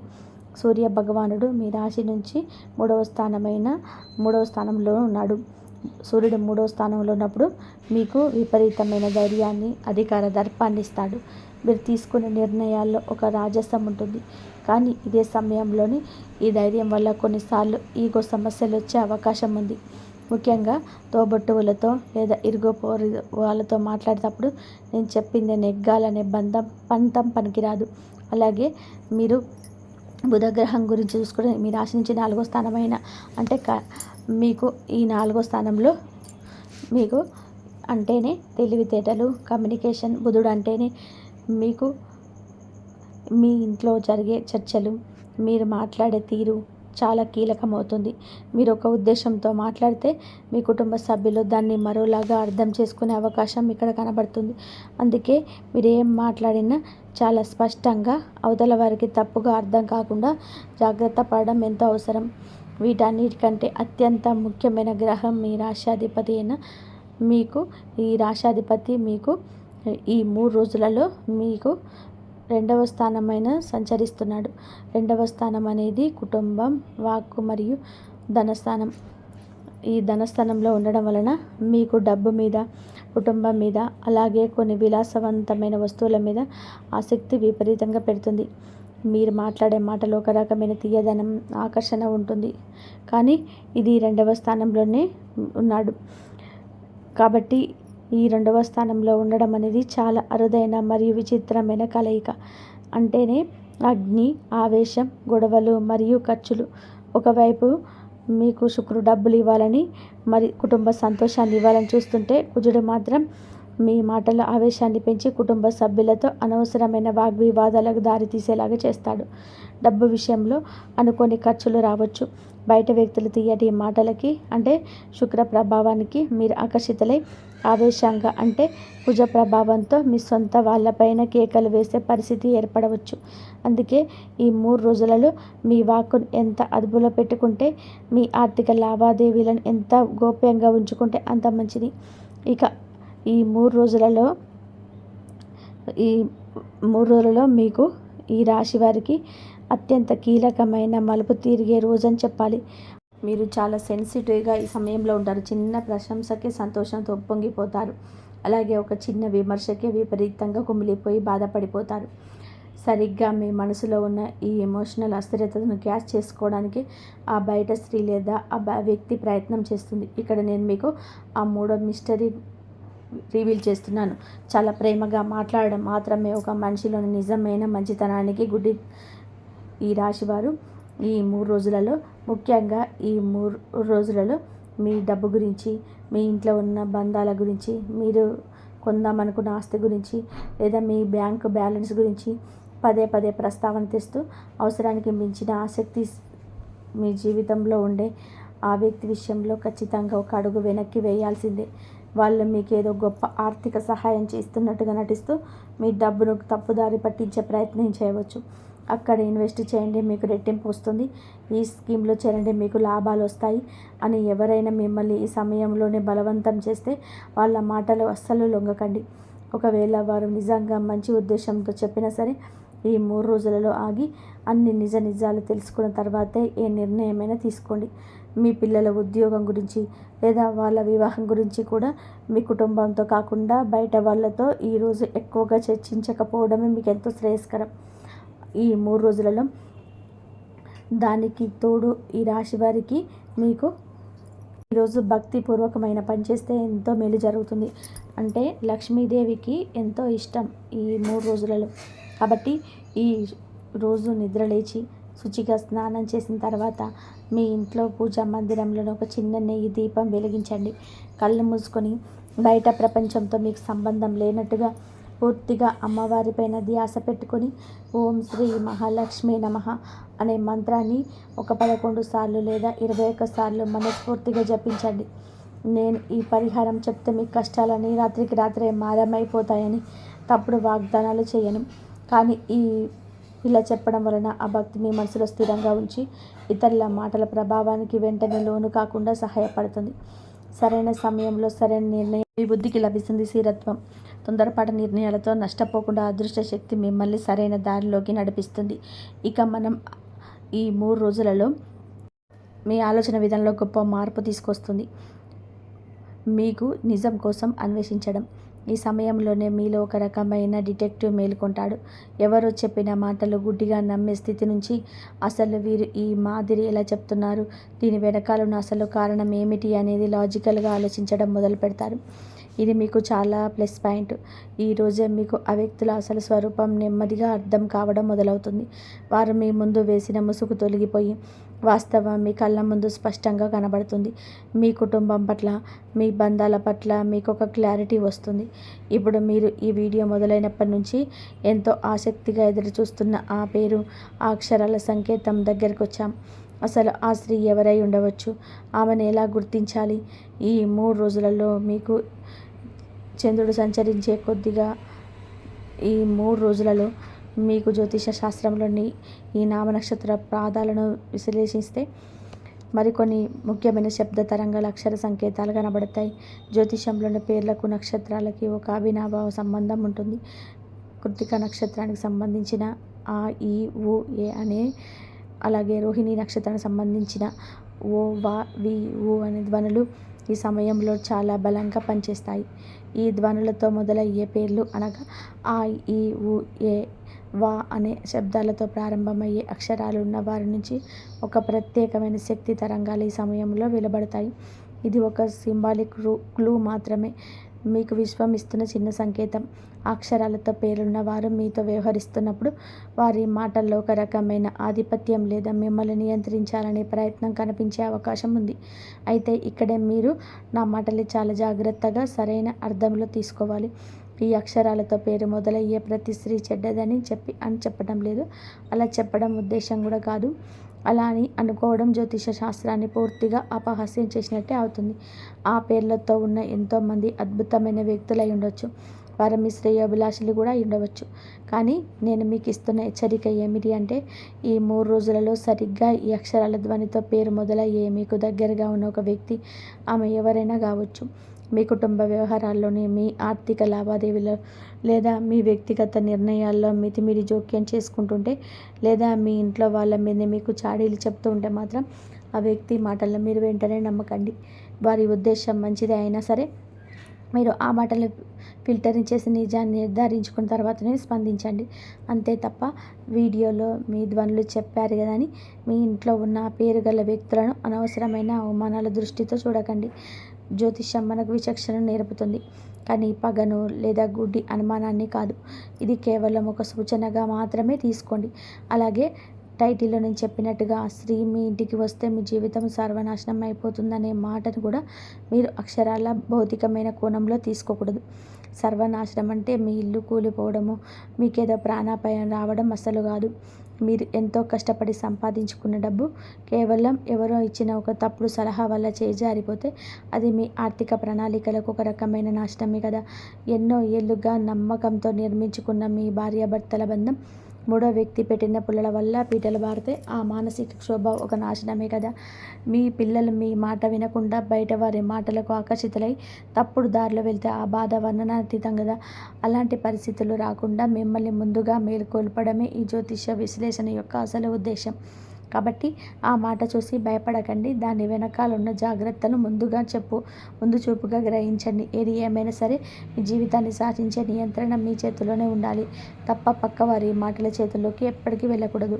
సూర్య భగవానుడు మీ రాశి నుంచి 3వ స్థానంలో ఉన్నాడు. సూర్యుడు 3వ స్థానంలో ఉన్నప్పుడు మీకు విపరీతమైన ధైర్యాన్ని, అధికార దర్పాన్ని ఇస్తాడు. మీరు తీసుకునే నిర్ణయాల్లో ఒక రాజసం ఉంటుంది. కానీ ఇదే సమయంలోని ఈ ధైర్యం వల్ల కొన్నిసార్లు ఈగో సమస్యలు వచ్చే అవకాశం ఉంది. ముఖ్యంగా తోబుట్టువులతో లేదా ఇరుగు వాళ్ళతో మాట్లాడేటప్పుడు నేను చెప్పింది నెగ్గాలనే పంతం పనికిరాదు. అలాగే మీరు బుధగ్రహం గురించి చూసుకుంటే మీ రాశి నుంచి 4వ స్థానమైన అంటే మీకు ఈ 4వ స్థానంలో మీకు అంటేనే తెలివితేటలు, కమ్యూనికేషన్. బుధుడు అంటేనే మీకు మీ ఇంట్లో జరిగే చర్చలు, మీరు మాట్లాడే తీరు చాలా కీలకమవుతుంది. మీరు ఒక ఉద్దేశంతో మాట్లాడితే మీ కుటుంబ సభ్యులు దాన్ని మరోలాగా అర్థం చేసుకునే అవకాశం ఇక్కడ కనబడుతుంది. అందుకే మీరు ఏం మాట్లాడినా చాలా స్పష్టంగా అవతల వారికి తప్పుగా అర్థం కాకుండా జాగ్రత్త పడడం ఎంతో అవసరం. వీటన్నిటికంటే అత్యంత ముఖ్యమైన గ్రహం మీ రాశ్యాధిపతి అయిన ఈ రాశ్యాధిపతి మీకు ఈ 3 రోజులలో మీకు 2వ స్థానమైన సంచరిస్తున్నాడు. 2వ స్థానం అనేది కుటుంబం, వాక్కు మరియు ధనస్థానం. ఈ ధనస్థానంలో ఉండడం వలన మీకు డబ్బు మీద, కుటుంబం మీద, అలాగే కొన్ని విలాసవంతమైన వస్తువుల మీద ఆసక్తి విపరీతంగా పెడుతుంది. మీరు మాట్లాడే మాటలో ఒక రకమైన తీయదనం, ఆకర్షణ ఉంటుంది. కానీ ఇది 2వ స్థానంలోనే ఉన్నాడు కాబట్టి ఈ 2వ స్థానంలో ఉండడం అనేది చాలా అరుదైన మరియు విచిత్రమైన కలయిక. అంటేనే అగ్ని, ఆవేశం, గొడవలు మరియు ఖర్చులు. ఒకవైపు మీకు శుక్రుడు డబ్బులు ఇవ్వాలని, మరి కుటుంబ సంతోషాన్ని ఇవ్వాలని చూస్తుంటే, కుజుడు మాత్రం మీ మాటల ఆవేశాన్ని పెంచి కుటుంబ సభ్యులతో అనవసరమైన వాగ్వివాదాలకు దారితీసేలాగా చేస్తాడు. డబ్బు విషయంలో అనుకోని ఖర్చులు రావచ్చు. బయట వ్యక్తులు తీయటి మాటలకి అంటే శుక్ర ప్రభావానికి మీరు ఆకర్షితులై ఆవేశంగా అంటే కుజ ప్రభావంతో మీ సొంత వాళ్ళపైన కేకలు వేసే పరిస్థితి ఏర్పడవచ్చు. అందుకే ఈ 3 రోజులలో మీ వాక్కును ఎంత అదుపులో పెట్టుకుంటే, మీ ఆర్థిక లావాదేవీలను ఎంత గోప్యంగా ఉంచుకుంటే అంత మంచిది. ఇక ఈ 3 రోజులలో మీకు ఈ రాశి వారికి అత్యంత కీలకమైన మలుపు తిరిగే రోజని చెప్పాలి. మీరు చాలా సెన్సిటివ్గా ఈ సమయంలో ఉంటారు. చిన్న ప్రశంసకే సంతోషంతో ఉప్పొంగిపోతారు. అలాగే ఒక చిన్న విమర్శకే విపరీతంగా కుమిలిపోయి బాధపడిపోతారు. సరిగ్గా మీ మనసులో ఉన్న ఈ ఎమోషనల్ అస్థిరతను క్యాచ్ చేసుకోవడానికి ఆ బయట స్త్రీ లేదా ఆ వ్యక్తి ప్రయత్నం చేస్తుంది. ఇక్కడ నేను మీకు ఆ 3వ మిస్టరీ రివీల్ చేస్తున్నాను. చాలా ప్రేమగా మాట్లాడడం మాత్రమే ఒక మనిషిలోని నిజమైన మంచితనానికి గుడ్డి. ఈ రాశివారు ఈ 3 రోజులలో, ముఖ్యంగా ఈ 3 రోజులలో మీ డబ్బు గురించి, మీ ఇంట్లో ఉన్న బంధాల గురించి, మీరు కొందామనుకున్న ఆస్తి గురించి, లేదా మీ బ్యాంకు బ్యాలెన్స్ గురించి పదే పదే ప్రస్తావన తెస్తూ అవసరానికి మించిన ఆసక్తి మీ జీవితంలో ఉండే ఆ వ్యక్తి విషయంలో ఖచ్చితంగా ఒక అడుగు వెనక్కి వేయాల్సిందే. వాళ్ళు మీకేదో గొప్ప ఆర్థిక సహాయం చేస్తున్నట్టుగా నటిస్తూ మీ డబ్బును తప్పుదారి పట్టించే ప్రయత్నం చేయవచ్చు. అక్కడ ఇన్వెస్ట్ చేయండి, మీకు రెట్టింపు వస్తుంది, ఈ స్కీమ్లో చేరండి, మీకు లాభాలు వస్తాయి అని ఎవరైనా మిమ్మల్ని ఈ సమయంలోనే బలవంతం చేస్తే వాళ్ళ మాటలు అస్సలు లొంగకండి. ఒకవేళ వారు నిజంగా మంచి ఉద్దేశంతో చెప్పినా సరే, ఈ 3 రోజులలో ఆగి అన్ని నిజాలు తెలుసుకున్న తర్వాతే ఏ నిర్ణయమైనా తీసుకోండి. మీ పిల్లల ఉద్యోగం గురించి లేదా వాళ్ళ వివాహం గురించి కూడా మీ కుటుంబంతో కాకుండా బయట వాళ్ళతో ఈరోజు ఎక్కువగా చర్చించకపోవడమే మీకు ఎంతో శ్రేయస్కరం. ఈ 3 రోజులలో దానికి తోడు ఈ రాశి వారికి మీకు ఈరోజు భక్తిపూర్వకమైన పని చేస్తే ఎంతో మేలు జరుగుతుంది. అంటే లక్ష్మీదేవికి ఎంతో ఇష్టం ఈ 3 రోజులలో. కాబట్టి ఈ రోజు నిద్రలేచి శుచిగా స్నానం చేసిన తర్వాత మీ ఇంట్లో పూజా మందిరంలో ఒక చిన్న నెయ్యి దీపం వెలిగించండి. కళ్ళు మూసుకొని బయట ప్రపంచంతో మీకు సంబంధం లేనట్టుగా పూర్తిగా అమ్మవారిపైన ధ్యాస పెట్టుకొని ఓం శ్రీ మహాలక్ష్మి నమః అనే మంత్రాన్ని ఒక 11 సార్లు లేదా 21 సార్లు మనస్ఫూర్తిగా జపించండి. నేను ఈ పరిహారం చెప్తే మీ కష్టాలని రాత్రికి రాత్రే మాయమైపోతాయని తప్పుడు వాగ్దానాలు చేయను. కానీ ఇలా చెప్పడం వలన ఆ భక్తి మీ మనసులో స్థిరంగా ఉంచి ఇతరుల మాటల ప్రభావానికి వెంటనే లోను కాకుండా సహాయపడుతుంది. సరైన సమయంలో సరైన నిర్ణయం మీ బుద్ధికి లభిస్తుంది. స్థిరత్వం. తొందరపాటు నిర్ణయాలతో నష్టపోకుండా అదృష్ట శక్తి మిమ్మల్ని సరైన దారిలోకి నడిపిస్తుంది. ఇక మనం ఈ 3 రోజులలో మీ ఆలోచన విధానంలో గొప్ప మార్పు తీసుకొస్తుంది. మీకు నిజం కోసం అన్వేషించడం. ఈ సమయంలోనే మీలో ఒక రకమైన డిటెక్టివ్ మేలుకొంటాడు. ఎవరో చెప్పిన మాటలు గుడ్డిగా నమ్మే స్థితి నుంచి అసలు వీరు ఈ మాదిరి ఎలా చెప్తున్నారు, దీని వెనకాలన్న అసలు కారణం ఏమిటి అనేది లాజికల్గా ఆలోచించడం మొదలు పెడతారు. ఇది మీకు చాలా ప్లస్ పాయింట్. ఈరోజే మీకు ఆ వ్యక్తుల అసలు స్వరూపం నెమ్మదిగా అర్థం కావడం మొదలవుతుంది. వారు మీ ముందు వేసిన ముసుగు తొలగిపోయి వాస్తవం మీ కళ్ళ ముందు స్పష్టంగా కనబడుతుంది. మీ కుటుంబం పట్ల, మీ బంధాల పట్ల మీకు ఒక క్లారిటీ వస్తుంది. ఇప్పుడు మీరు ఈ వీడియో మొదలైనప్పటి నుంచి ఎంతో ఆసక్తిగా ఎదురు చూస్తున్న ఆ పేరు, ఆ అక్షరాల సంకేతం దగ్గరకు వచ్చాం. అసలు ఆ స్త్రీ ఎవరై ఉండవచ్చు? ఆమెను ఎలా గుర్తించాలి? ఈ 3 రోజులలో మీకు చంద్రుడు సంచరించే కొద్దిగా ఈ 3 రోజులలో మీకు జ్యోతిష శాస్త్రంలోని ఈ నామ నక్షత్ర పాదాలను విశ్లేషిస్తే మరికొన్ని ముఖ్యమైన శబ్ద తరంగాల అక్షర సంకేతాలు కనబడతాయి. జ్యోతిషంలోని పేర్లకు నక్షత్రాలకి ఒక అవినాభావ సంబంధం ఉంటుంది. కృత్తిక నక్షత్రానికి సంబంధించిన ఆ, ఈ, ఊ, ఏ అనే, అలాగే రోహిణి నక్షత్రానికి సంబంధించిన ఓ, వా, వి, ఊ అనే ధ్వనులు ఈ సమయంలో చాలా బలంగా పనిచేస్తాయి. ఈ ధ్వనులతో మొదలయ్యే పేర్లు అనగా ఆ, ఈ, ఊ, ఏ, వా అనే శబ్దాలతో ప్రారంభమయ్యే అక్షరాలు ఉన్న వారి నుంచి ఒక ప్రత్యేకమైన శక్తి తరంగాలు ఈ సమయంలో వెలువడతాయి. ఇది ఒక సింబాలిక్ క్లూ మాత్రమే, మీకు విశ్వం ఇస్తున్న చిన్న సంకేతం. అక్షరాలతో పేరున్న వారు మీతో వ్యవహరిస్తున్నప్పుడు వారి మాటల్లో ఒక రకమైన ఆధిపత్యం లేదా మిమ్మల్ని నియంత్రించాలనే ప్రయత్నం కనిపించే అవకాశం ఉంది. అయితే ఇక్కడే మీరు నా మాటలు చాలా జాగ్రత్తగా సరైన అర్థంలో తీసుకోవాలి. ఈ అక్షరాలతో పేరు మొదలయ్యే ప్రతి స్త్రీ చెడ్డదని చెప్పడం లేదు, అలా చెప్పడం ఉద్దేశం కూడా కాదు. అలా అని అనుకోవడం జ్యోతిష శాస్త్రాన్ని పూర్తిగా అపహాస్యం చేసినట్టే అవుతుంది. ఆ పేర్లతో ఉన్న ఎంతోమంది అద్భుతమైన వ్యక్తులు అయి ఉండొచ్చు, వారు మీ శ్రేయోభిలాషులు కూడా అయి ఉండవచ్చు. కానీ నేను మీకు ఇస్తున్న హెచ్చరిక ఏమిటి అంటే, ఈ 3 రోజులలో సరిగ్గా ఈ అక్షరాల ధ్వనితో పేరు మొదలయ్యే మీకు దగ్గరగా ఉన్న ఒక వ్యక్తి, ఆమె ఎవరైనా కావచ్చు, మీ కుటుంబ వ్యవహారాల్లోని, మీ ఆర్థిక లావాదేవీలో లేదా మీ వ్యక్తిగత నిర్ణయాల్లో మితిమీరి జోక్యం చేసుకుంటుంటే, లేదా మీ ఇంట్లో వాళ్ళ మీద మీకు చాడీలు చెప్తూ ఉంటే మాత్రం ఆ వ్యక్తి మాటలను మీరు వెంటనే నమ్మకండి. వారి ఉద్దేశం మంచిదే అయినా సరే మీరు ఆ మాటలు ఫిల్టరింగ్ చేసి నిజాన్ని నిర్ధారించుకున్న తర్వాతనే స్పందించండి. అంతే తప్ప వీడియోలో మీ ధ్వనులు చెప్పారు కదా అని మీ ఇంట్లో ఉన్న పేరు గల వ్యక్తులను అనవసరమైన అవమానాల దృష్టితో చూడకండి. జ్యోతిష్యం మనకు విచక్షణ నేర్పుతుంది, కానీ పగను లేదా గుడ్డి అనుమానాన్ని కాదు. ఇది కేవలం ఒక సూచనగా మాత్రమే తీసుకోండి. అలాగే టైటిల్లో నేను చెప్పినట్టుగా ఆ స్త్రీ మీ ఇంటికి వస్తే మీ జీవితం సర్వనాశనం అయిపోతుందనే మాటను కూడా మీరు అక్షరాల భౌతికమైన కోణంలో తీసుకోకూడదు. సర్వనాశనం అంటే మీ ఇల్లు కూలిపోవడము, మీకేదో ప్రాణాపాయం రావడం అస్సలు కాదు. మీరు ఎంతో కష్టపడి సంపాదించుకున్న డబ్బు కేవలం ఎవరో ఇచ్చిన ఒక తప్పుడు సలహా వల్ల చేజారిపోతే అది మీ ఆర్థిక ప్రణాళికలకు ఒక రకమైన నాశనమే కదా. ఎన్నో ఏళ్ళుగా నమ్మకంతో నిర్మించుకున్న మీ భార్యాభర్తల బంధం మూడో వ్యక్తి పెట్టిన పుల్లల వల్ల పీటలు బారితే ఆ మానసిక క్షోభ ఒక నాశనమే కదా. మీ పిల్లలు మీ మాట వినకుండా బయట వారి మాటలకు ఆకర్షితులై తప్పుడు దారిలో వెళ్తే ఆ బాధ వర్ణనాతీతం కదా. అలాంటి పరిస్థితులు రాకుండా మిమ్మల్ని ముందుగా మేల్కొల్పడమే ఈ జ్యోతిష విశ్లేషణ యొక్క అసలు ఉద్దేశం. కాబట్టి ఆ మాట చూసి భయపడకండి, దాని వెనకాల ఉన్న జాగ్రత్తలు ముందు చూపుగా గ్రహించండి. ఏది ఏమైనా సరే మీ జీవితాన్ని శాసించే నియంత్రణ మీ చేతిలోనే ఉండాలి తప్ప పక్క వారి మాటల చేతుల్లోకి ఎప్పటికీ వెళ్ళకూడదు.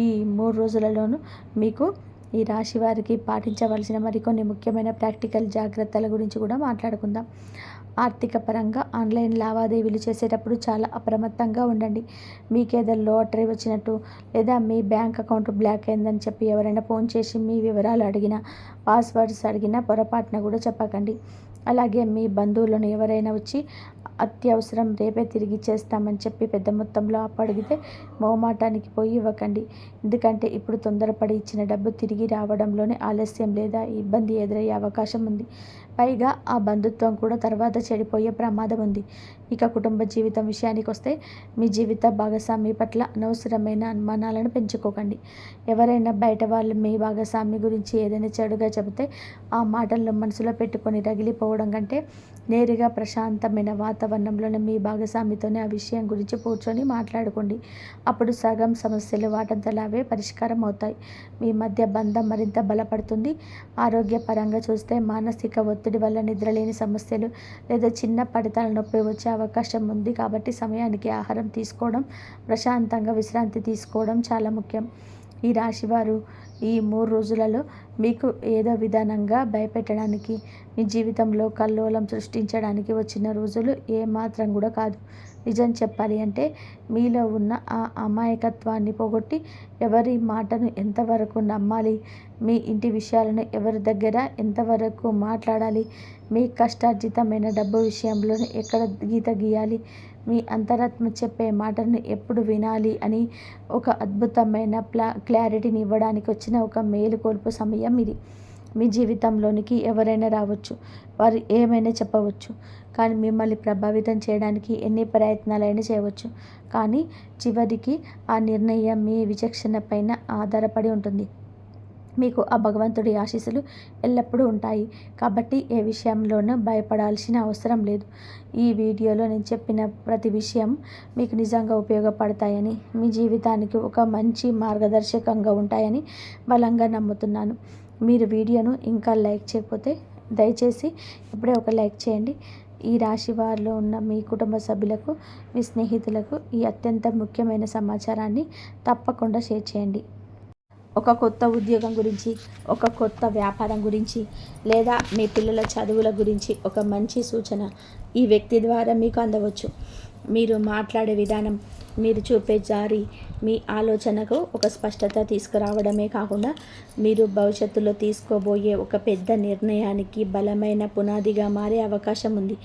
ఈ 3 రోజులలోనూ మీకు ఈ రాశి వారికి పాటించవలసిన మరికొన్ని ముఖ్యమైన ప్రాక్టికల్ జాగ్రత్తల గురించి కూడా మాట్లాడుకుందాం. ఆర్థిక పరంగా ఆన్లైన్ లావాదేవీలు చేసేటప్పుడు చాలా అప్రమత్తంగా ఉండండి. మీకేదో లాటరీ వచ్చినట్టు లేదా మీ బ్యాంక్ అకౌంట్ బ్లాక్ అయిందని చెప్పి ఎవరైనా ఫోన్ చేసి మీ వివరాలు అడిగినా, పాస్వర్డ్స్ అడిగినా పొరపాటున కూడా చెప్పకండి. అలాగే మీ బంధువులను ఎవరైనా వచ్చి అత్యవసరం రేపే తిరిగి ఇచ్చేస్తామని చెప్పి పెద్ద మొత్తంలో అప్పు అడిగితే మొహమాటానికి పోయి ఇవ్వకండి. ఎందుకంటే ఇప్పుడు తొందరపడి ఇచ్చిన డబ్బు తిరిగి రావడంలోనే ఆలస్యం లేదా ఇబ్బంది ఎదురయ్యే అవకాశం ఉంది. పైగా ఆ బంధుత్వం కూడా తర్వాత చెడిపోయే ప్రమాదం ఉంది. ఇక కుటుంబ జీవితం విషయానికి వస్తే మీ జీవిత భాగస్వామి పట్ల అనవసరమైన అనుమానాలను పెంచుకోకండి. ఎవరైనా బయట వాళ్ళు మీ భాగస్వామి గురించి ఏదైనా చెడుగా చెబితే ఆ మాటలను మనసులో పెట్టుకొని రగిలిపోవడం కంటే నేరుగా ప్రశాంతమైన వాతావరణంలోనే మీ భాగస్వామితోనే ఆ విషయం గురించి కూర్చొని మాట్లాడుకోండి. అప్పుడు సగం సమస్యలు వాటంతలావే పరిష్కారం అవుతాయి. మీ మధ్య బంధం మరింత బలపడుతుంది. ఆరోగ్యపరంగా చూస్తే మానసిక ఒత్తిడి వల్ల నిద్రలేని సమస్యలు లేదా చిన్న పడితల నొప్పి వచ్చే అవకాశం ఉంది. కాబట్టి సమయానికి ఆహారం తీసుకోవడం, ప్రశాంతంగా విశ్రాంతి తీసుకోవడం చాలా ముఖ్యం. ఈ రాశివారు ఈ 3 రోజులలో మీకు ఏదో విధానంగా భయపెట్టడానికి, మీ జీవితంలో కల్లోలం సృష్టించడానికి వచ్చిన రోజులు ఏమాత్రం కూడా కాదు. నిజం చెప్పాలి అంటే మీలో ఉన్న ఆ అమాయకత్వాన్ని పోగొట్టి ఎవరి మాటను ఎంతవరకు నమ్మాలి, మీ ఇంటి విషయాలను ఎవరి దగ్గర ఎంతవరకు మాట్లాడాలి, మీ కష్టార్జితమైన డబ్బు విషయంలో ఎక్కడ గీత గీయాలి, మీ అంతరాత్మ చెప్పే మాటలను ఎప్పుడు వినాలి అని ఒక అద్భుతమైన క్లారిటీని ఇవ్వడానికి వచ్చిన ఒక మేలుకొల్పు సమయం ఇది. మీ జీవితంలోనికి ఎవరైనా రావచ్చు, వారు ఏమైనా చెప్పవచ్చు, కానీ మిమ్మల్ని ప్రభావితం చేయడానికి ఎన్ని ప్రయత్నాలైనా చేయవచ్చు. కానీ చివరికి ఆ నిర్ణయం మీ విచక్షణ పైన ఆధారపడి ఉంటుంది. మీకు ఆ భగవంతుడి ఆశీస్సులు ఎల్లప్పుడూ ఉంటాయి. కాబట్టి ఏ విషయంలోనూ భయపడాల్సిన అవసరం లేదు. ఈ వీడియోలో నేను చెప్పిన ప్రతి విషయం మీకు నిజంగా ఉపయోగపడతాయని, మీ జీవితానికి ఒక మంచి మార్గదర్శకంగా ఉంటాయని బలంగా నమ్ముతున్నాను. మీరు వీడియోను ఇంకా లైక్ చేయకపోతే దయచేసి ఇప్పుడే ఒక లైక్ చేయండి. ఈ రాశి వారిలో ఉన్న మీ కుటుంబ సభ్యులకు, మీ స్నేహితులకు ఈ అత్యంత ముఖ్యమైన సమాచారాన్ని తప్పకుండా షేర్ చేయండి. ఒక కొత్త ఉద్యోగం గురించి, ఒక కొత్త వ్యాపారం గురించి, లేదా మీ పిల్లల చదువుల గురించి ఒక మంచి సూచన ఈ వ్యక్తి ద్వారా మీకు అందవచ్చు. మీరు మాట్లాడే విధానం, మీరు చూపే జారి మీ ఆలోచనకు ఒక స్పష్టత తీసుకురావడమే కాకుండా మీరు భవిష్యత్తులో తీసుకోబోయే ఒక పెద్ద నిర్ణయానికి బలమైన పునాదిగా మారే అవకాశం ఉంది.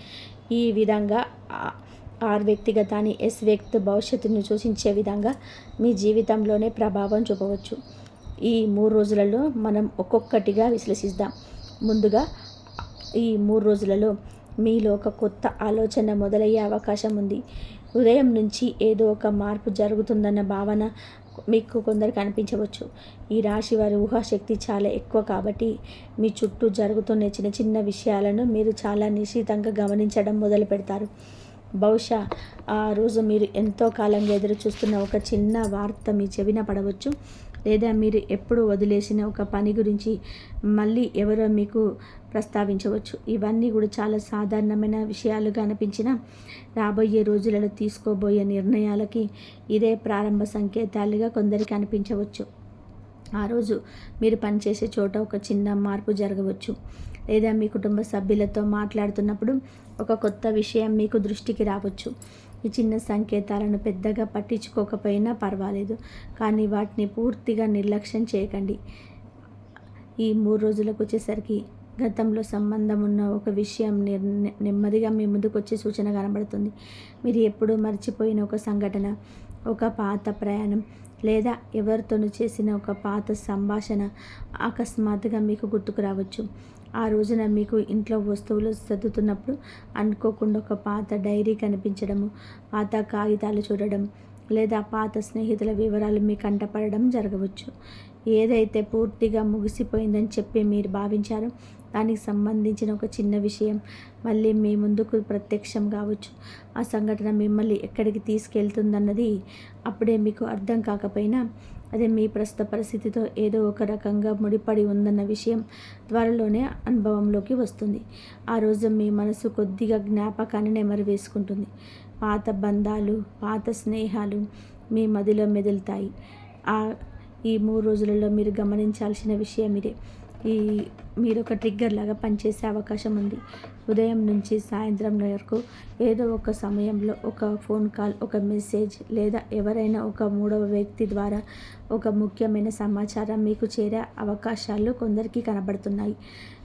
ఈ విధంగా ఆర్ వ్యక్తిగతాన్ని ఎస్ వ్యక్తి భవిష్యత్తును సూచించే విధంగా మీ జీవితంలోనే ప్రభావం చూపవచ్చు. ఈ 3 రోజులలో మనం ఒక్కొక్కటిగా విశ్లేషిద్దాం. ముందుగా ఈ 3 రోజులలో మీలో ఒక కొత్త ఆలోచన మొదలయ్యే అవకాశం ఉంది. ఉదయం నుంచి ఏదో ఒక మార్పు జరుగుతుందన్న భావన మీకు కొందరికి అనిపించవచ్చు. ఈ రాశి వారి ఊహాశక్తి చాలా ఎక్కువ కాబట్టి మీ చుట్టూ జరుగుతున్న చిన్న చిన్న విషయాలను మీరు చాలా నిశితంగా గమనించడం మొదలు పెడతారు. బహుశా ఆ రోజు మీరు ఎంతో కాలంగా ఎదురు చూస్తున్న ఒక చిన్న వార్త మీ చెవిన పడవచ్చు, లేదా మీరు ఎప్పుడు వదిలేసిన ఒక పని గురించి మళ్ళీ ఎవరో మీకు ప్రస్తావించవచ్చు. ఇవన్నీ కూడా చాలా సాధారణమైన విషయాలుగా అనిపించిన రాబోయే రోజులలో తీసుకోబోయే నిర్ణయాలకి ఇదే ప్రారంభ సంకేతాలుగా కొందరికి అనిపించవచ్చు. ఆ రోజు మీరు పనిచేసే చోట ఒక చిన్న మార్పు జరగవచ్చు, లేదా మీ కుటుంబ సభ్యులతో మాట్లాడుతున్నప్పుడు ఒక కొత్త విషయం మీకు దృష్టికి రావచ్చు. ఈ చిన్న సంకేతాలను పెద్దగా పట్టించుకోకపోయినా పర్వాలేదు, కానీ వాటిని పూర్తిగా నిర్లక్ష్యం చేయకండి. ఈ 3 రోజులకు వచ్చేసరికి గతంలో సంబంధం ఉన్న ఒక విషయం నెమ్మదిగా మీ ముందుకు వచ్చే సూచన కనబడుతుంది. మీరు ఎప్పుడూ మర్చిపోయిన ఒక సంఘటన, ఒక పాత ప్రయాణం, లేదా ఎవరితోనూ చేసిన ఒక పాత సంభాషణ అకస్మాత్తుగా మీకు గుర్తుకు రావచ్చు. ఆ రోజున మీకు ఇంట్లో వస్తువులు సర్దుతున్నప్పుడు అనుకోకుండా ఒక పాత డైరీ కనిపించడము, పాత కాగితాలు చూడడం, లేదా పాత స్నేహితుల వివరాలు మీ కంటపడడం జరగవచ్చు. ఏదైతే పూర్తిగా ముగిసిపోయిందని చెప్పి మీరు భావించారో దానికి సంబంధించిన ఒక చిన్న విషయం మళ్ళీ మీ ముందుకు ప్రత్యక్షం కావచ్చు. ఆ సంఘటన మిమ్మల్ని ఎక్కడికి తీసుకెళ్తుందన్నది అప్పుడే మీకు అర్థం కాకపోయినా అదే మీ ప్రస్తుత పరిస్థితితో ఏదో ఒక రకంగా ముడిపడి ఉందన్న విషయం త్వరలోనే అనుభవంలోకి వస్తుంది. ఆ రోజు మీ మనసు కొద్దిగా జ్ఞాపకాన్ని నెమరు వేసుకుంటుంది. పాత బంధాలు, పాత స్నేహాలు మీ మదిలో మెదులుతాయి. ఈ 3 రోజులలో మీరు గమనించాల్సిన విషయం ఇదే. మీరు ఒక ట్రిగ్గర్ లాగా పనిచేసే అవకాశం ఉంది. ఉదయం నుంచి సాయంత్రం వరకు ఏదో ఒక సమయంలో ఒక ఫోన్ కాల్, ఒక మెసేజ్, లేదా ఎవరైనా ఒక 3వ వ్యక్తి ద్వారా ఒక ముఖ్యమైన సమాచారం మీకు చేరే అవకాశాలు కొందరికి కనబడుతున్నాయి.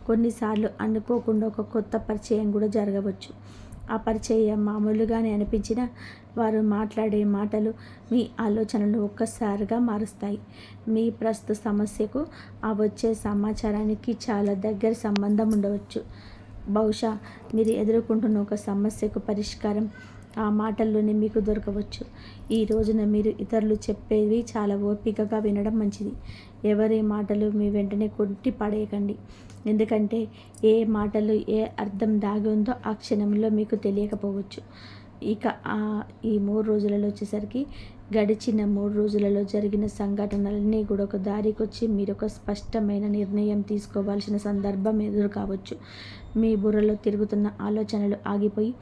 కొన్నిసార్లు అనుకోకుండా ఒక కొత్త పరిచయం కూడా జరగవచ్చు. ఆ పరిచయం మామూలుగానే అనిపించినా వారు మాట్లాడే మాటలు మీ ఆలోచనలు ఒక్కసారిగా మారుస్తాయి. మీ ప్రస్తుత సమస్యకు ఆ వచ్చే సమాచారానికి చాలా దగ్గర సంబంధం ఉండవచ్చు. బహుశా మీరు ఎదుర్కొంటున్న ఒక సమస్యకు పరిష్కారం ఆ మాటల్లోనే మీకు దొరకవచ్చు. ఈ రోజున మీరు ఇతరులు చెప్పేవి చాలా ఓపికగా వినడం మంచిది. ఎవరి మాటలు మీ వెంటనే కొట్టి పడేయకండి. ఎందుకంటే ఏ మాటలు ఏ అర్థం దాగి ఉందో ఆ క్షణంలో మీకు తెలియకపోవచ్చు. ఇక ఈ 3 రోజులలో వచ్చేసరికి గడిచిన 3 రోజులలో జరిగిన సంఘటనలన్నీ కూడా ఒక దారికొచ్చి మీరు ఒక స్పష్టమైన నిర్ణయం తీసుకోవాల్సిన సందర్భం ఎదురు కావచ్చు. మీ బుర్రలో తిరుగుతున్న ఆలోచనలు ఆగిపోయి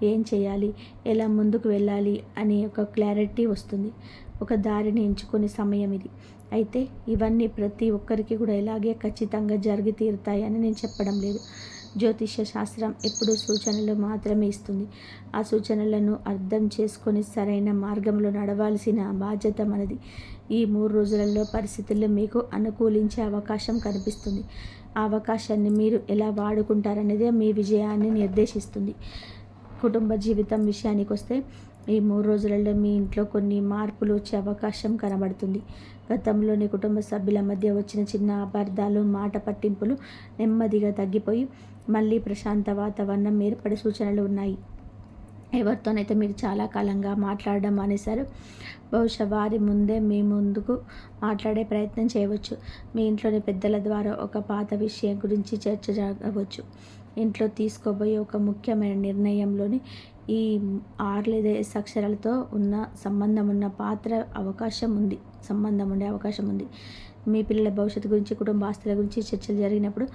ఏం చేయాలి, ఎలా ముందుకు వెళ్ళాలి అనే ఒక క్లారిటీ వస్తుంది. ఒక దారిని ఎంచుకునే సమయం ఇది. అయితే ఇవన్నీ ప్రతి ఒక్కరికి కూడా ఇలాగే ఖచ్చితంగా జరిగి తీరుతాయని నేను చెప్పడం లేదు. జ్యోతిష్య శాస్త్రం ఎప్పుడూ సూచనలు మాత్రమే ఇస్తుంది. ఆ సూచనలను అర్థం చేసుకొని సరైన మార్గంలో నడవాల్సిన బాధ్యత మనది. ఈ 3 రోజులలో పరిస్థితులు మీకు అనుకూలించే అవకాశం కనిపిస్తుంది. ఆ అవకాశాన్ని మీరు ఎలా వాడుకుంటారనేదే మీ విజయాన్ని నిర్దేశిస్తుంది. కుటుంబ జీవితం విషయానికి వస్తే ఈ 3 రోజులలో మీ ఇంట్లో కొన్ని మార్పులు వచ్చే అవకాశం కనబడుతుంది. గతంలోని కుటుంబ సభ్యుల మధ్య వచ్చిన చిన్న అపార్థాలు, మాట పట్టింపులు నెమ్మదిగా తగ్గిపోయి మళ్ళీ ప్రశాంత వాతావరణం ఏర్పడే సూచనలు ఉన్నాయి. ఎవరితోనైతే మీరు చాలా కాలంగా మాట్లాడడం మానేశారు, బహుశా వారి ముందే మీ ముందుకు మాట్లాడే ప్రయత్నం చేయవచ్చు. మీ ఇంట్లోని పెద్దల ద్వారా ఒక పాత విషయం గురించి చర్చ జరగవచ్చు. ఇంట్లో తీసుకోబోయే ఒక ముఖ్యమైన నిర్ణయంలోని ఈ 6 లేదా S అక్షరాలతో ఉన్న సంబంధం ఉండే అవకాశం ఉంది. మీ పిల్లల భవిష్యత్తు గురించి, కుటుంబ ఆస్తుల గురించి చర్చలు జరిగినప్పుడు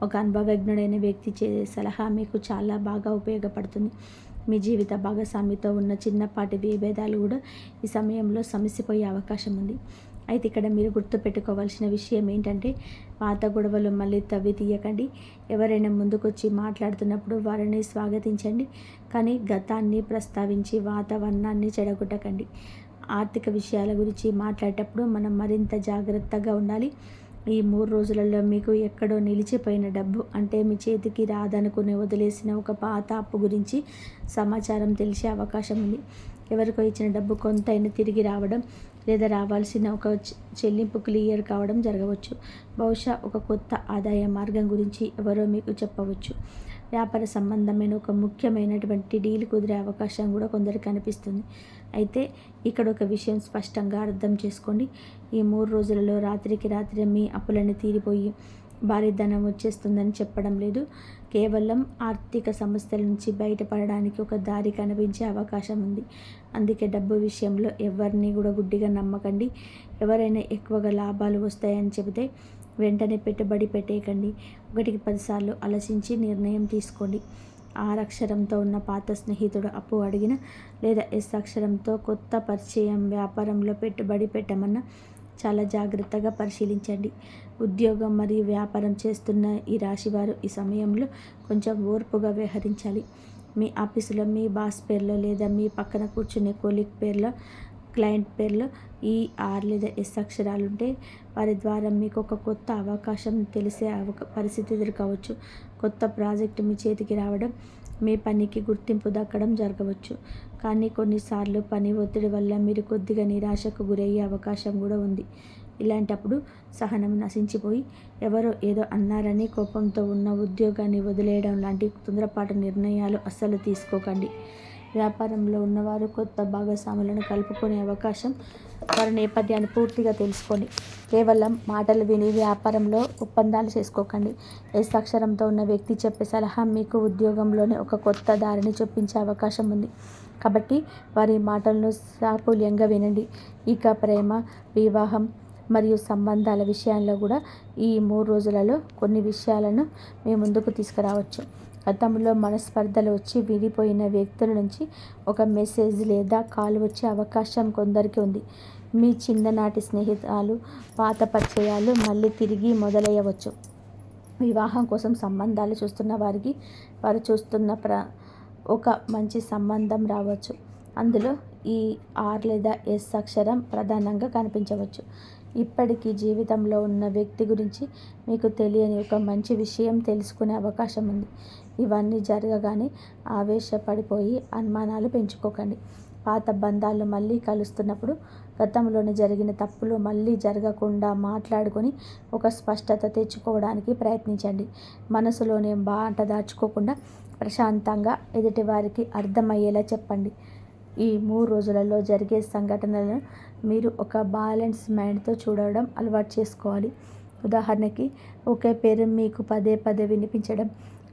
ఒక అనుభవజ్ఞుడైన వ్యక్తి ఇచ్చే సలహా మీకు చాలా బాగా ఉపయోగపడుతుంది. మీ జీవిత భాగస్వామితో ఉన్న చిన్నపాటి విభేదాలు కూడా ఈ సమయంలో సమసిపోయే అవకాశం ఉంది. అయితే ఇక్కడ మీరు గుర్తుపెట్టుకోవాల్సిన విషయం ఏంటంటే, పాత గొడవలు మళ్ళీ తవ్వి తీయకండి. ఎవరైనా ముందుకొచ్చి మాట్లాడుతున్నప్పుడు వారిని స్వాగతించండి, కానీ గతాన్ని ప్రస్తావించి వాతావరణాన్ని చెడగొట్టకండి. ఆర్థిక విషయాల గురించి మాట్లాడేటప్పుడు మనం మరింత జాగ్రత్తగా ఉండాలి. ఈ 3 రోజులలో మీకు ఎక్కడో నిలిచిపోయిన డబ్బు, అంటే మీ చేతికి రాదనుకుని వదిలేసిన ఒక పాత అప్పు గురించి సమాచారం తెలిసే అవకాశం ఉంది. ఎవరికో ఇచ్చిన డబ్బు కొంతైనా తిరిగి రావడం, లేదా రావాల్సిన ఒక చెల్లింపు క్లియర్ కావడం జరగవచ్చు. బహుశా ఒక కొత్త ఆదాయ మార్గం గురించి ఎవరో మీకు చెప్పవచ్చు. వ్యాపార సంబంధమైన ఒక ముఖ్యమైనటువంటి డీల్ కుదిరే అవకాశం కూడా కొందరికి కనిపిస్తుంది. అయితే ఇక్కడ ఒక విషయం స్పష్టంగా అర్థం చేసుకోండి. ఈ 3 రోజులలో రాత్రికి రాత్రి మీ అప్పులన్నీ తీరిపోయి భారీ ధనం వచ్చేస్తుందని చెప్పడం లేదు. కేవలం ఆర్థిక సమస్యల నుంచి బయటపడడానికి ఒక దారి కనిపించే అవకాశం ఉంది. అందుకే డబ్బు విషయంలో ఎవరిని కూడా గుడ్డిగా నమ్మకండి. ఎవరైనా ఎక్కువగా లాభాలు వస్తాయని చెబితే వెంటనే పెట్టుబడి పెట్టేయకండి. 1కి 10 సార్లు ఆలోచించి నిర్ణయం తీసుకోండి. R అక్షరంతో ఉన్న పాత స్నేహితుడు అప్పు అడిగిన, లేదా S అక్షరంతో కొత్త పరిచయం వ్యాపారంలో పెట్టుబడి పెట్టమన్నా చాలా జాగ్రత్తగా పరిశీలించండి. ఉద్యోగం మరియు వ్యాపారం చేస్తున్న ఈ రాశివారు ఈ సమయంలో కొంచెం ఓర్పుగా వ్యవహరించాలి. మీ ఆఫీసులో మీ బాస్ పేరులో, లేదా మీ పక్కన కూర్చునే కొలీగ్ పేరులో, క్లయింట్ పేరులో ఈ R లేదా S అక్షరాలు ఉంటే వారి ద్వారా మీకు ఒక కొత్త అవకాశం తెలిసే పరిస్థితి ఎదుర్కోవచ్చు. కొత్త ప్రాజెక్టు మీ చేతికి రావడం, మీ పనికి గుర్తింపు దక్కడం జరగవచ్చు. కానీ కొన్నిసార్లు పని ఒత్తిడి వల్ల మీరు కొద్దిగా నిరాశకు గురయ్యే అవకాశం కూడా ఉంది. ఇలాంటప్పుడు సహనం నశించిపోయి ఎవరో ఏదో అన్నారని కోపంతో ఉన్న ఉద్యోగాన్ని వదిలేయడం లాంటి తొందరపాటు నిర్ణయాలు అస్సలు తీసుకోకండి. వ్యాపారంలో ఉన్నవారు కొత్త భాగస్వాములను కలుపుకునే అవకాశం, వారి నేపథ్యాన్ని పూర్తిగా తెలుసుకోండి. కేవలం మాటలు విని వ్యాపారంలో ఒప్పందాలు చేసుకోకండి. S అక్షరంతో ఉన్న వ్యక్తి చెప్పే సలహా మీకు ఉద్యోగంలోనే ఒక కొత్త దారిని చూపించే అవకాశం ఉంది. కాబట్టి వారి మాటలను సాకుల్యంగా వినండి. ఇక ప్రేమ, వివాహం మరియు సంబంధాల విషయాల్లో కూడా ఈ 3 రోజులలో కొన్ని విషయాలను మీ ముందుకు తీసుకురావచ్చు. గతంలో మనస్పర్ధలు వచ్చి విడిపోయిన వ్యక్తుల నుంచి ఒక మెసేజ్ లేదా కాల్ వచ్చే అవకాశం కొందరికి ఉంది. మీ చిన్ననాటి స్నేహితులు, పాత పరిచయాలు మళ్ళీ తిరిగి మొదలయ్యవచ్చు. వివాహం కోసం సంబంధాలు చూస్తున్న వారికి వారు చూస్తున్న ఒక మంచి సంబంధం రావచ్చు. అందులో ఈ R లేదా S అక్షరం ప్రధానంగా కనిపించవచ్చు. ఇప్పటికీ జీవితంలో ఉన్న వ్యక్తి గురించి మీకు తెలియని ఒక మంచి విషయం తెలుసుకునే అవకాశం ఉంది. ఇవన్నీ జరగగానే ఆవేశపడిపోయి అనుమానాలు పెంచుకోకండి. పాత బంధాలు మళ్ళీ కలుస్తున్నప్పుడు గతంలోనే జరిగిన తప్పులు మళ్ళీ జరగకుండా మాట్లాడుకొని ఒక స్పష్టత తెచ్చుకోవడానికి ప్రయత్నించండి. మనసులోనే బాట దాచుకోకుండా ప్రశాంతంగా ఎదుటివారికి అర్థమయ్యేలా చెప్పండి. ఈ 3 రోజులలో జరిగే సంఘటనలను మీరు ఒక బ్యాలెన్స్ మైండ్తో చూడడం అలవాటు చేసుకోవాలి. ఉదాహరణకి, ఒకే పేరు మీకు పదే పదే వినిపించడం,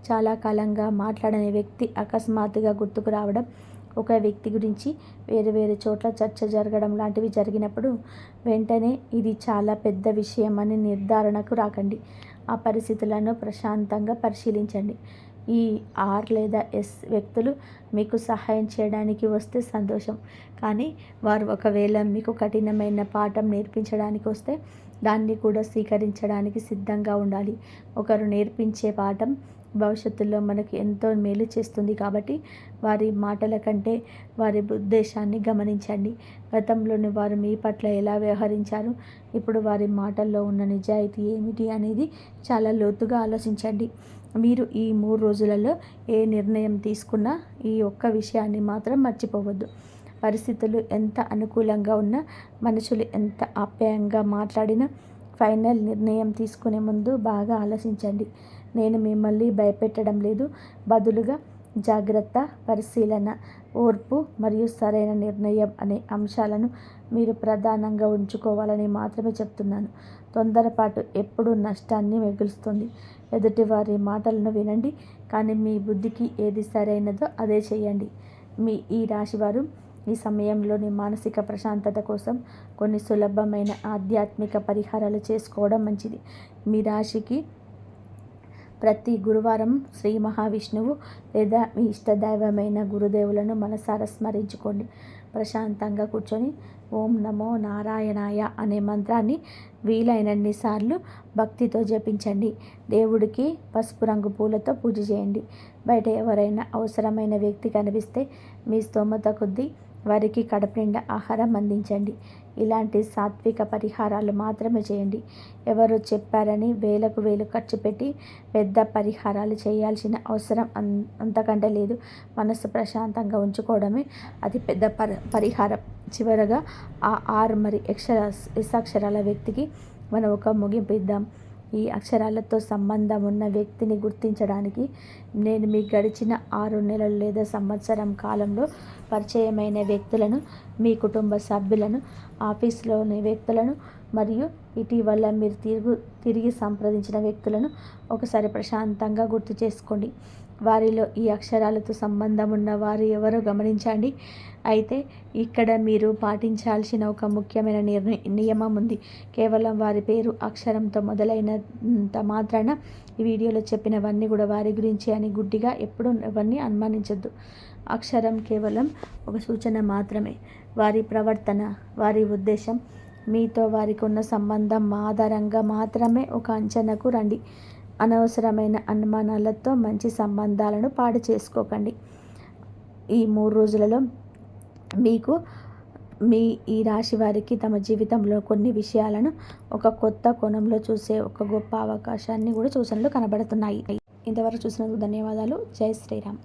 చాలా కాలంగా మాట్లాడని వ్యక్తి అకస్మాత్తుగా గుర్తుకు రావడం, ఒక వ్యక్తి గురించి వేరు వేరు చోట్ల చర్చ జరగడం లాంటివి జరిగినప్పుడు వెంటనే ఇది చాలా పెద్ద విషయం అని నిర్ధారణకు రాకండి. ఆ పరిస్థితులను ప్రశాంతంగా పరిశీలించండి. ఈ ఆర్ లేదా ఎస్ వ్యక్తులు మీకు సహాయం చేయడానికి వస్తే సంతోషం. కానీ వారు ఒకవేళ మీకు కఠినమైన పాఠం నేర్పించడానికి వస్తే దాన్ని కూడా స్వీకరించడానికి సిద్ధంగా ఉండాలి. ఒకరు నేర్పించే పాఠం భవిష్యత్తులో మనకు ఎంతో మేలు చేస్తుంది. కాబట్టి వారి మాటల కంటే వారి ఉద్దేశాన్ని గమనించండి. గతంలోని వారు మీ పట్ల ఎలా వ్యవహరించారు, ఇప్పుడు వారి మాటల్లో ఉన్న నిజాయితీ ఏమిటి అనేది చాలా లోతుగా ఆలోచించండి. మీరు ఈ 3 రోజులలో ఏ నిర్ణయం తీసుకున్నా ఈ ఒక్క విషయాన్ని మాత్రం మర్చిపోవద్దు. పరిస్థితులు ఎంత అనుకూలంగా ఉన్నా, మనుషులు ఎంత ఆప్యాయంగా మాట్లాడినా ఫైనల్ నిర్ణయం తీసుకునే ముందు బాగా ఆలోచించండి. నేను మిమ్మల్ని భయపెట్టడం లేదు, బదులుగా జాగ్రత్త, పరిశీలన, ఓర్పు మరియు సరైన నిర్ణయం అనే అంశాలను మీరు ప్రధానంగా ఉంచుకోవాలని మాత్రమే చెప్తున్నాను. తొందరపాటు ఎప్పుడూ నష్టాన్ని మిగులుస్తుంది. ఎదుటివారి మాటలను వినండి, కానీ మీ బుద్ధికి ఏది సరైనదో అదే చేయండి. ఈ రాశివారు ఈ సమయంలోని మానసిక ప్రశాంతత కోసం కొన్ని సులభమైన ఆధ్యాత్మిక పరిహారాలు చేసుకోవడం మంచిది. మీ రాశికి ప్రతి గురువారం శ్రీ మహావిష్ణువు లేదా మీ ఇష్టదైవమైన గురుదేవులను మనసారా స్మరించుకోండి. ప్రశాంతంగా కూర్చొని ఓం నమో నారాయణాయ అనే మంత్రాన్ని వీలైనన్ని సార్లు భక్తితో జపించండి. దేవుడికి పసుపు రంగు పూలతో పూజ చేయండి. బయట ఎవరైనా అవసరమైన వ్యక్తి కనిపిస్తే మీ స్తోమత కొద్దీ వారికి కడుపు నిండా ఆహారం అందించండి. ఇలాంటి సాత్విక పరిహారాలు మాత్రమే చేయండి. ఎవరు చెప్పారని వేలకు వేలు ఖర్చు పెట్టి పెద్ద పరిహారాలు చేయాల్సిన అవసరం అంతకంటే లేదు. మనసు ప్రశాంతంగా ఉంచుకోవడమే అతి పెద్ద పరిహారం. చివరగా ఆ ఆర్ మరి ఎస్ అక్షరాల వ్యక్తికి మనం ఒక ముగింపు ఇద్దాం. ఈ అక్షరాలతో సంబంధం ఉన్న వ్యక్తిని గుర్తించడానికి నేను మీ గడిచిన 6 నెలలు లేదా సంవత్సరం కాలంలో పరిచయమైన వ్యక్తులను, మీ కుటుంబ సభ్యులను, ఆఫీసులోని వ్యక్తులను మరియు ఇటీవల మీరు తిరిగి సంప్రదించిన వ్యక్తులను ఒకసారి ప్రశాంతంగా గుర్తు చేసుకోండి. వారిలో ఈ అక్షరాలతో సంబంధం ఉన్న వారు ఎవరో గమనించండి. అయితే ఇక్కడ మీరు పాటించాల్సిన ఒక ముఖ్యమైన నియమం ఉంది. కేవలం వారి పేరు అక్షరంతో మొదలైనంత మాత్రాన ఈ వీడియోలో చెప్పినవన్నీ కూడా వారి గురించి అని గుడ్డిగా ఎప్పుడూ ఎవరిని అనుమానించొద్దు. అక్షరం కేవలం ఒక సూచన మాత్రమే. వారి ప్రవర్తన, వారి ఉద్దేశం, మీతో వారికి ఉన్న సంబంధం ఆధారంగా మాత్రమే ఒక అంచనాకు రండి. అనవసరమైన అనుమానాలతో మంచి సంబంధాలను పాడు చేసుకోకండి. ఈ 3 రోజులలో మీకు ఈ రాశి వారికి తమ జీవితంలో కొన్ని విషయాలను ఒక కొత్త కోణంలో చూసే ఒక గొప్ప అవకాశాన్ని కూడా సూచనలు కనబడుతున్నాయి. ఇంతవరకు చూసినందుకు ధన్యవాదాలు. జై శ్రీరామ్.